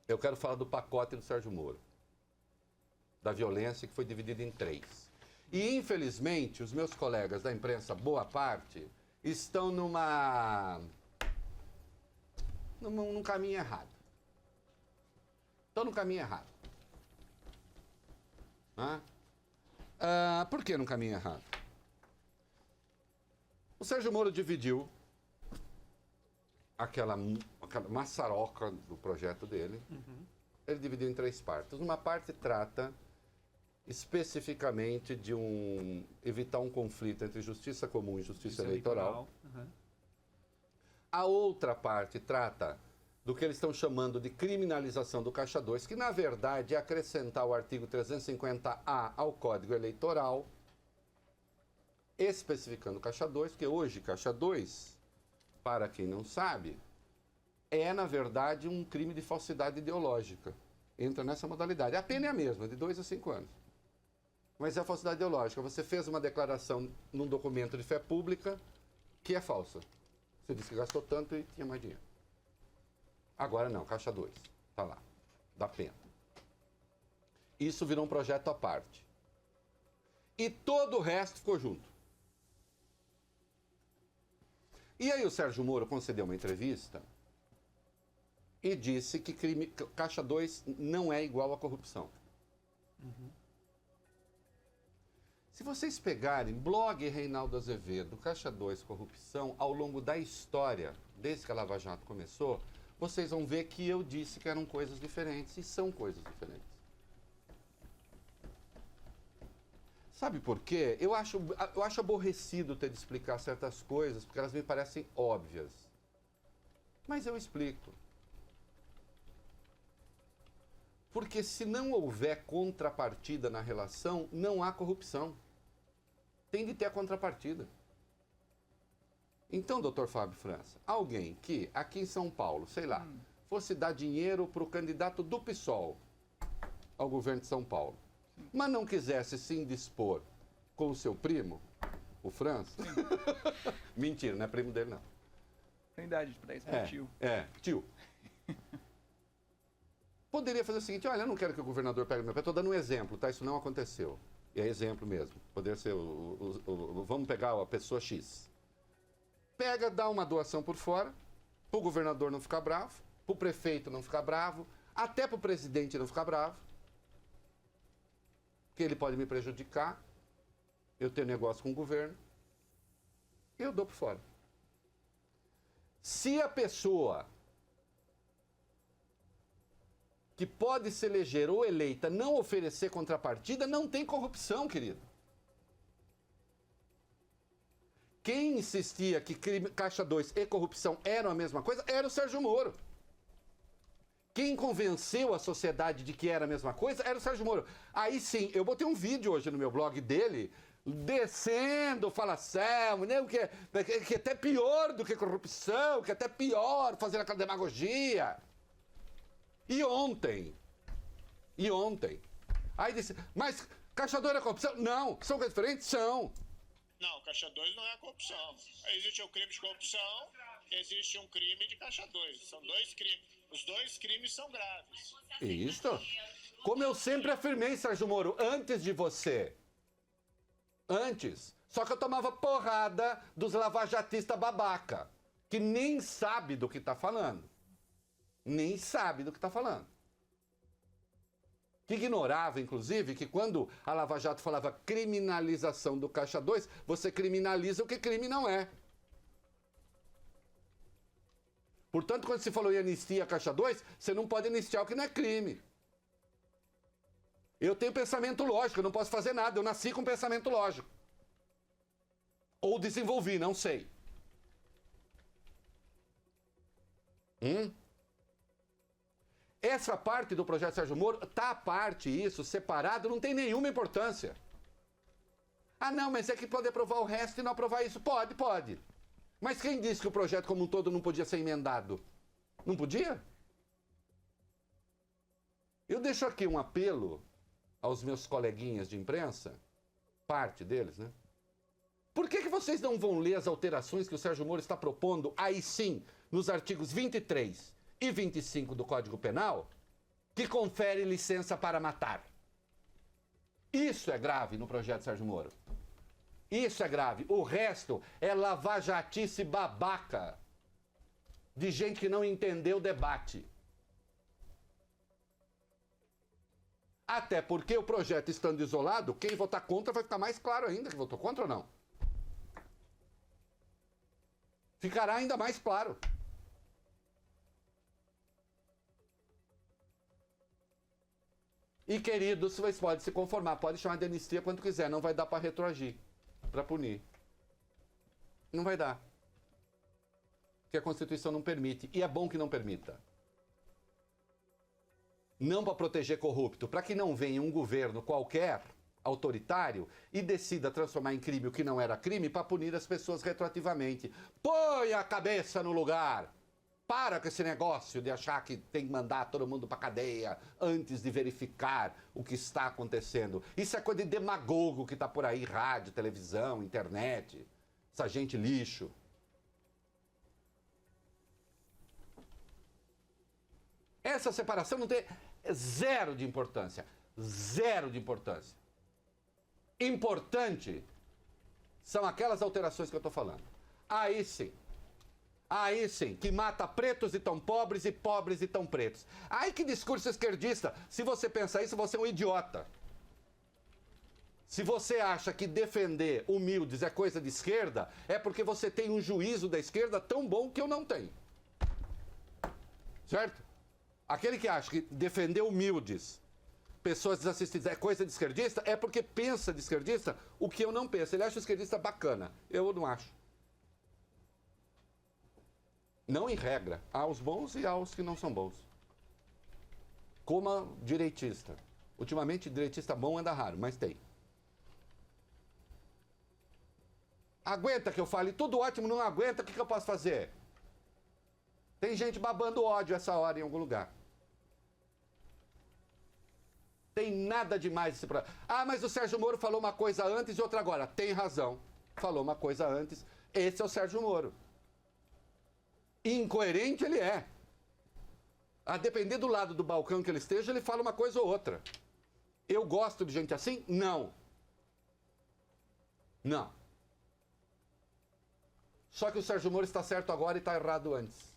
Eu quero falar do pacote do Sérgio Moro, da violência que foi dividida em 3. E, infelizmente, os meus colegas da imprensa, boa parte, estão num caminho errado. Estão no caminho errado. Por que no caminho errado? O Sérgio Moro dividiu aquela maçaroca do projeto dele. Ele dividiu em 3 partes. Uma parte trata especificamente de evitar um conflito entre justiça comum e justiça eleitoral. A outra parte trata do que eles estão chamando de criminalização do Caixa 2, que na verdade é acrescentar o artigo 350-A ao Código Eleitoral, especificando o Caixa 2, porque hoje Caixa 2, para quem não sabe, é na verdade um crime de falsidade ideológica. Entra nessa modalidade. A pena é a mesma, de 2 a 5 anos. Mas é a falsidade ideológica. Você fez uma declaração num documento de fé pública que é falsa. Você disse que gastou tanto e tinha mais dinheiro. Agora não, Caixa 2. Está lá. Da pena. Isso virou um projeto à parte. E todo o resto ficou junto. E aí o Sérgio Moro concedeu uma entrevista e disse que Caixa 2 não é igual à corrupção. Se vocês pegarem blog Reinaldo Azevedo, Caixa 2, corrupção, ao longo da história, desde que a Lava Jato começou, vocês vão ver que eu disse que eram coisas diferentes, e são coisas diferentes. Sabe por quê? Eu acho aborrecido ter de explicar certas coisas, porque elas me parecem óbvias. Mas eu explico. Porque se não houver contrapartida na relação, não há corrupção. Tem de ter a contrapartida. Então, doutor Fábio França, alguém que aqui em São Paulo, sei lá, fosse dar dinheiro para o candidato do PSOL ao governo de São Paulo, mas não quisesse se indispor com o seu primo, o França, mentira, não é primo dele não. Tem idade para isso, meu tio. Tio. Poderia fazer o seguinte: olha, eu não quero que o governador pegue meu pé, estou dando um exemplo, tá? Isso não aconteceu. E é exemplo mesmo. Poderia ser, vamos pegar a pessoa X. Pega, dá uma doação por fora, para o governador não ficar bravo, para o prefeito não ficar bravo, até para o presidente não ficar bravo, que ele pode me prejudicar, eu tenho negócio com o governo, eu dou por fora. Se a pessoa que pode se eleger ou eleita não oferecer contrapartida, não tem corrupção, querido. Quem insistia que Caixa 2 e corrupção eram a mesma coisa era o Sérgio Moro. Quem convenceu a sociedade de que era a mesma coisa era o Sérgio Moro. Aí sim, eu botei um vídeo hoje no meu blog dele, descendo falação, né, que é até pior do que corrupção, que é até pior fazer aquela demagogia. E ontem. Aí disse, mas Caixa 2 é corrupção? Não, são coisas diferentes? São. Não, Caixa 2 não é corrupção. Existe um crime de corrupção, existe um crime de Caixa 2. São 2 crimes. Os 2 crimes são graves. Isso. Como eu sempre afirmei, Sérgio Moro, antes de você. Antes. Só que eu tomava porrada dos lavajatistas babaca, que nem sabe do que tá falando. Nem sabe do que tá falando. Que ignorava, inclusive, que quando a Lava Jato falava criminalização do Caixa 2, você criminaliza o que crime não é. Portanto, quando se falou em anistia Caixa 2, você não pode anistiar o que não é crime. Eu tenho pensamento lógico, eu não posso fazer nada, eu nasci com pensamento lógico. Ou desenvolvi, não sei. Essa parte do projeto Sérgio Moro, tá à parte isso, separado, não tem nenhuma importância. Ah não, mas é que pode aprovar o resto e não aprovar isso. Pode, pode. Mas quem disse que o projeto como um todo não podia ser emendado? Não podia? Eu deixo aqui um apelo aos meus coleguinhas de imprensa, parte deles, né? Por que vocês não vão ler as alterações que o Sérgio Moro está propondo, aí sim, nos artigos 23 e 25 do Código Penal, que confere licença para matar. Isso é grave no projeto Sérgio Moro. Isso é grave. O resto é lavajatice babaca de gente que não entendeu o debate. Até porque o projeto estando isolado, quem votar contra vai ficar mais claro ainda que votou contra ou não. Ficará ainda mais claro. E, queridos, vocês podem se conformar, pode chamar de anistia quando quiser, não vai dar para retroagir, para punir. Não vai dar. Porque a Constituição não permite, e é bom que não permita. Não para proteger corrupto, para que não venha um governo qualquer, autoritário, e decida transformar em crime o que não era crime para punir as pessoas retroativamente. Põe a cabeça no lugar! Para com esse negócio de achar que tem que mandar todo mundo para cadeia antes de verificar o que está acontecendo. Isso é coisa de demagogo que está por aí, rádio, televisão, internet. Essa gente lixo. Essa separação não tem zero de importância. Zero de importância. Importante são aquelas alterações que eu estou falando. Aí sim, que mata pretos e tão pobres e pobres e tão pretos. Ai, que discurso esquerdista. Se você pensa isso, você é um idiota. Se você acha que defender humildes é coisa de esquerda, é porque você tem um juízo da esquerda tão bom que eu não tenho. Certo? Aquele que acha que defender humildes, pessoas desassistidas, é coisa de esquerdista, é porque pensa de esquerdista o que eu não penso. Ele acha o esquerdista bacana. Eu não acho. Não em regra. Há os bons e há os que não são bons. Como direitista. Ultimamente, direitista bom anda raro, mas tem. Aguenta que eu fale tudo ótimo, não aguenta, o que eu posso fazer? Tem gente babando ódio essa hora em algum lugar. Tem nada demais esse problema. Ah, mas o Sérgio Moro falou uma coisa antes e outra agora. Tem razão. Falou uma coisa antes. Esse é o Sérgio Moro. Incoerente ele é. A depender do lado do balcão que ele esteja, ele fala uma coisa ou outra. Eu gosto de gente assim? Não. Não. Só que o Sérgio Moro está certo agora e está errado antes.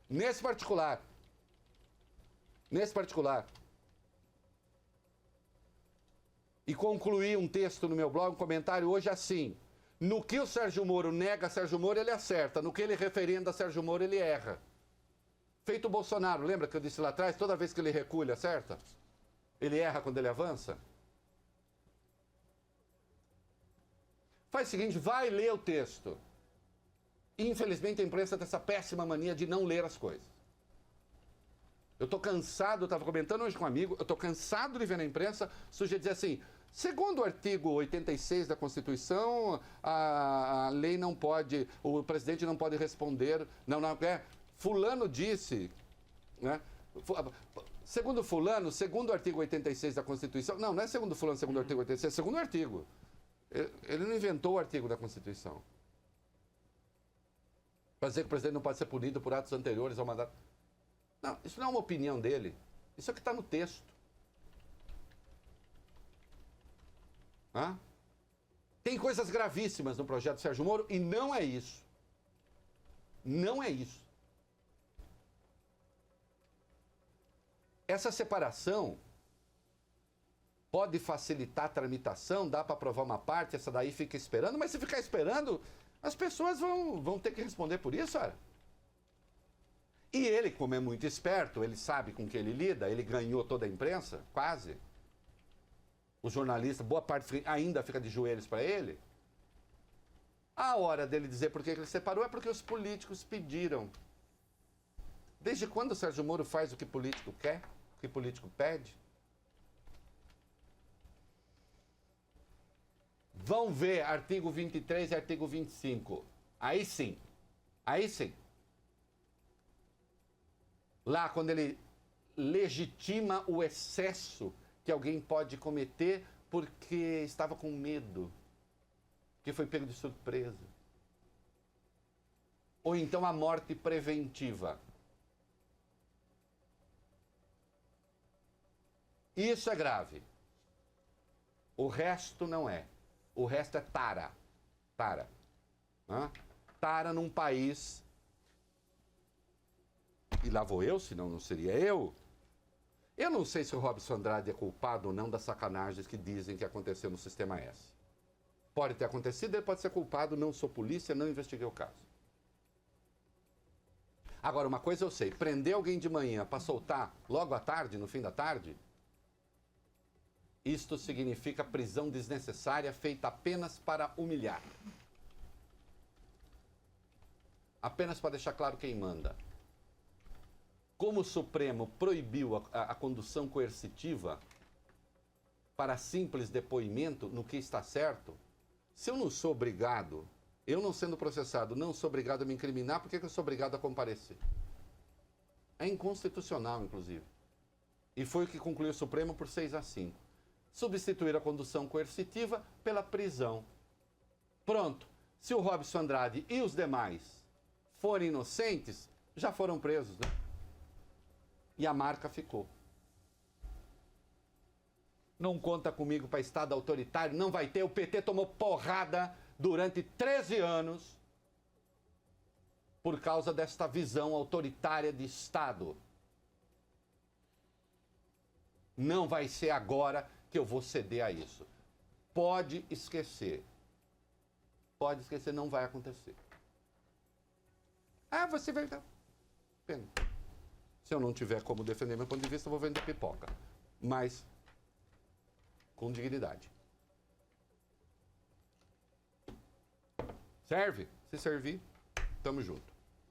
Nesse particular. E concluí um texto no meu blog, um comentário hoje assim. No que o Sérgio Moro nega Sérgio Moro, ele acerta. No que ele referenda Sérgio Moro, ele erra. Feito o Bolsonaro, lembra que eu disse lá atrás? Toda vez que ele recua, ele acerta? Ele erra quando ele avança? Faz o seguinte, vai ler o texto. Infelizmente a imprensa tem essa péssima mania de não ler as coisas. Eu estou cansado, eu estava comentando hoje com um amigo, eu estou cansado de ver na imprensa o sujeito dizer assim, segundo o artigo 86 da Constituição, a lei não pode, o presidente não pode responder, fulano disse, né? Segundo fulano, segundo o artigo 86 da Constituição, não é segundo fulano, segundo o artigo 86, é segundo o artigo. Ele não inventou o artigo da Constituição. Para dizer que o presidente não pode ser punido por atos anteriores ao mandato. Não, isso não é uma opinião dele. Isso é o que está no texto. Tem coisas gravíssimas no projeto Sérgio Moro e não é isso. Não é isso. Essa separação pode facilitar a tramitação, dá para aprovar uma parte, essa daí fica esperando, mas se ficar esperando, as pessoas vão ter que responder por isso, olha. E ele, como é muito esperto, ele sabe com que ele lida, ele ganhou toda a imprensa, quase. Os jornalistas, boa parte ainda fica de joelhos para ele. A hora dele dizer por que ele separou é porque os políticos pediram. Desde quando o Sérgio Moro faz o que político quer, o que político pede? Vão ver artigo 23 e artigo 25. Aí sim. Lá, quando ele legitima o excesso que alguém pode cometer porque estava com medo, que foi pego de surpresa. Ou então a morte preventiva. Isso é grave. O resto não é. O resto é tara. Tara. Hã? Tara num país... E lá vou eu, senão não seria eu. Eu não sei se o Robson Andrade é culpado ou não das sacanagens que dizem que aconteceu no Sistema S. Pode ter acontecido, ele pode ser culpado, não sou polícia, não investiguei o caso. Agora, uma coisa eu sei, prender alguém de manhã para soltar logo à tarde, no fim da tarde, isto significa prisão desnecessária feita apenas para humilhar. Apenas para deixar claro quem manda. Como o Supremo proibiu a condução coercitiva para simples depoimento no que está certo, se eu não sou obrigado, eu não sendo processado, não sou obrigado a me incriminar, por que eu sou obrigado a comparecer? É inconstitucional, inclusive. E foi o que concluiu o Supremo por 6-5. Substituir a condução coercitiva pela prisão. Pronto. Se o Robson Andrade e os demais forem inocentes, já foram presos, né? E a marca ficou. Não conta comigo para Estado autoritário, não vai ter. O PT tomou porrada durante 13 anos por causa desta visão autoritária de Estado. Não vai ser agora que eu vou ceder a isso. Pode esquecer. Pode esquecer, não vai acontecer. Ah, você vai... Pena. Se eu não tiver como defender meu ponto de vista, eu vou vender pipoca. Mas com dignidade. Serve? Se servir, tamo junto.